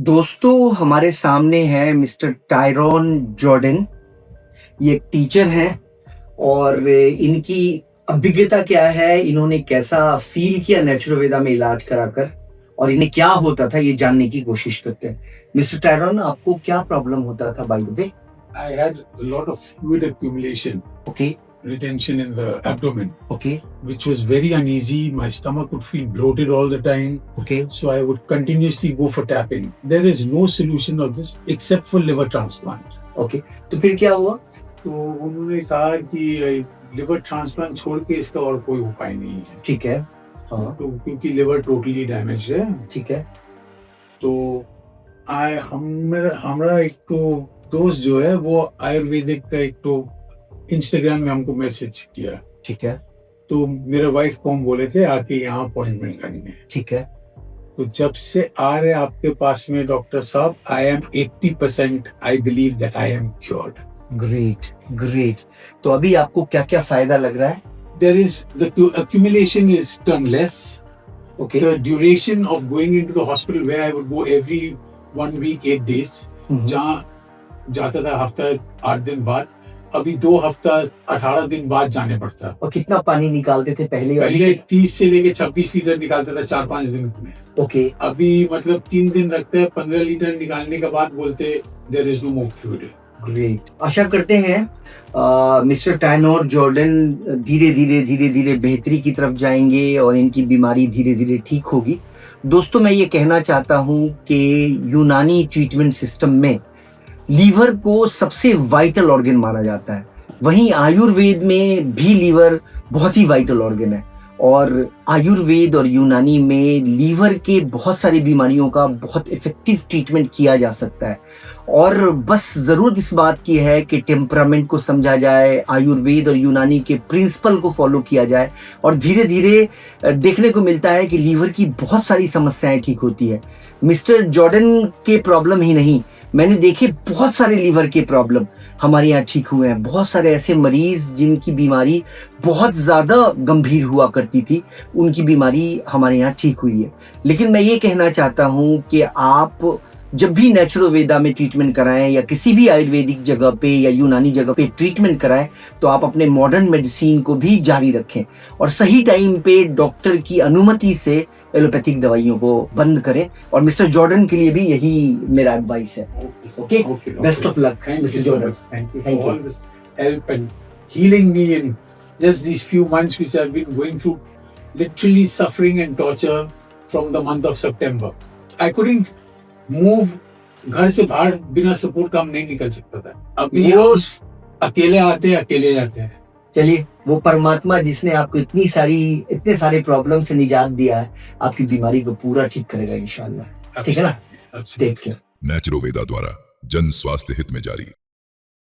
दोस्तों हमारे सामने है मिस्टर टायरॉन जॉर्डन। ये एक टीचर हैं और इनकी अभिज्ञता क्या है, इन्होंने कैसा फील किया नेचुरोवेदा में इलाज कराकर और इन्हें क्या होता था ये जानने की कोशिश करते हैं। मिस्टर टायरॉन, आपको क्या प्रॉब्लम होता था by the way? I had a lot of fluid accumulation, okay retention in the abdomen, okay which was very uneasy. My stomach would feel bloated all the time. Okay So I would continuously go for tapping. There is no solution of this except for liver transplant. Okay. तो फिर क्या हुआ? तो उन्होंने कहा कि liver transplant छोड़ के इसका और कोई उपाय नहीं है। ठीक है। हाँ तो क्योंकि लिवर टोटली डैमेज है, ठीक है। तो हमारा एक तो दोस्त जो है वो आयुर्वेदिक का एक तो इंस्टाग्राम में हमको मैसेज किया। ठीक है। तो मेरे वाइफ को हम बोले थे आके यहाँ अपॉइंटमेंट करनी है। ठीक है। तो जब से आ रहे आपके पास में डॉक्टर साहब, I am 80% I believe that I am cured. Great great. तो अभी आपको क्या क्या फायदा लग रहा है? There is the accumulation is turned less. Okay The duration of going into the hospital where I would go every 1 week 8 days, जहाँ जाता था हफ्ता 8 दिन बाद, अभी 2 हफ्ता 18 दिन बाद जाने पड़ता। और कितना पानी निकालते थे पहले? पहले 30 से लेके 26 लीटर निकालता था 4-5 दिन में। ओके अभी मतलब 3 दिन रखते हैं, 15 लीटर निकालने के बाद बोलते there is no more fluid. Great. आशा करते हैं मिस्टर टायरॉन जॉर्डन धीरे धीरे बेहतरी की तरफ जाएंगे और इनकी बीमारी धीरे धीरे ठीक होगी। दोस्तों, मैं ये कहना चाहता हूँ कि यूनानी ट्रीटमेंट सिस्टम में लीवर को सबसे वाइटल ऑर्गन माना जाता है। वहीं आयुर्वेद में भी लीवर बहुत ही वाइटल ऑर्गन है और आयुर्वेद और यूनानी में लीवर के बहुत सारी बीमारियों का बहुत इफेक्टिव ट्रीटमेंट किया जा सकता है। और बस ज़रूरत इस बात की है कि टेम्परामेंट को समझा जाए, आयुर्वेद और यूनानी के प्रिंसिपल को फॉलो किया जाए और धीरे धीरे देखने को मिलता है कि लीवर की बहुत सारी समस्याएं ठीक होती है। मिस्टर जॉर्डन के प्रॉब्लम ही नहीं, मैंने देखे बहुत सारे लीवर के प्रॉब्लम हमारे यहाँ ठीक हुए हैं। बहुत सारे ऐसे मरीज जिनकी बीमारी बहुत ज़्यादा गंभीर हुआ करती थी, उनकी बीमारी हमारे यहाँ ठीक हुई है। लेकिन मैं ये कहना चाहता हूँ कि आप जब भी नेचुरोवेदा में ट्रीटमेंट कराएं या किसी भी आयुर्वेदिक जगह पे या यूनानी जगह पे ट्रीटमेंट कराएं, तो आप अपने मॉडर्न मेडिसिन को भी जारी रखें और सही टाइम पे डॉक्टर की अनुमति से एलोपैथिक दवाइयों को बंद करें। और मिस्टर जॉर्डन के लिए भी यही मेरा एडवाइस है। Okay, best of luck mister Jordan. Thank you for Thank you. all this help and healing me in just these few months which I've been going through literally suffering and torture from the month of September. I couldn't move, घर से बाहर बिना support काम नहीं निकल सकता था। अभी वो अकेले आते हैं अकेले जाते हैं। चलिए, वो परमात्मा जिसने आपको इतने सारे प्रॉब्लम से निजात दिया है, आपकी बीमारी को पूरा ठीक करेगा इंशाल्लाह। ठीक है ना? Take care. नेचुरोवेदा द्वारा जन स्वास्थ्य हित में जारी।